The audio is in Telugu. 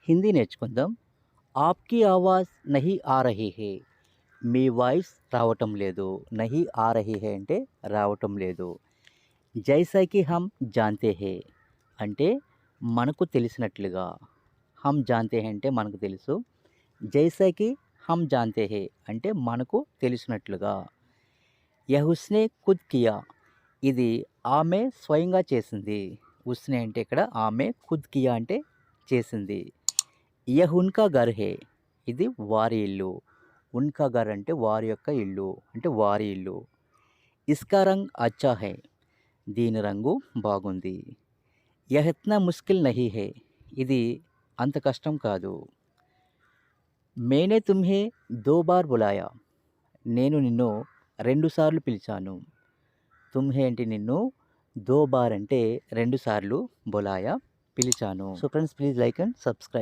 హిందీ నేర్చుకుందాం. ఆప్‌కి ఆవాజ్ నహీ ఆ రహీ హే. మీ వాయిస్ రావటం లేదు. నహీ ఆ రహీ హే అంటే రావటం లేదు. జైసా కి హమ్ జాన్తే హే అంటే మనకు తెలిసినట్లుగా. హమ్ జాన్తే హే అంటే మనకు తెలుసు. జైసా కి హమ్ జాన్తే హే అంటే మనకు తెలిసినట్లుగా. యహ్ ఉస్నే ఖుద్ కియా ఇది ఆమె స్వయంగా చేసింది. ఉస్నే అంటే ఇక్కడ ఆమె, ఖుద్ కియా అంటే చేసింది. యహ్ ఉన్కా ఘర్ హే ఇది వారి ఇల్లు. ఉన్కా ఘర్ అంటే వారి యొక్క ఇల్లు. అంటే వారి ఇల్లు. ఇస్కా రంగ్ అచ్చా హై దీని రంగు బాగుంది. యహ్ ఇత్నా ముష్కిల్ నహీ హై ఇది అంత కష్టం కాదు. మేనే తుమ్హే దో బార్ బులాయా నేను నిన్ను 2 సార్లు పిలిచాను. తుమ్హే అంటే నిన్ను, దో బార్ అంటే 2 సార్లు, బులాయా పిలిచాను. So friends, please like and subscribe.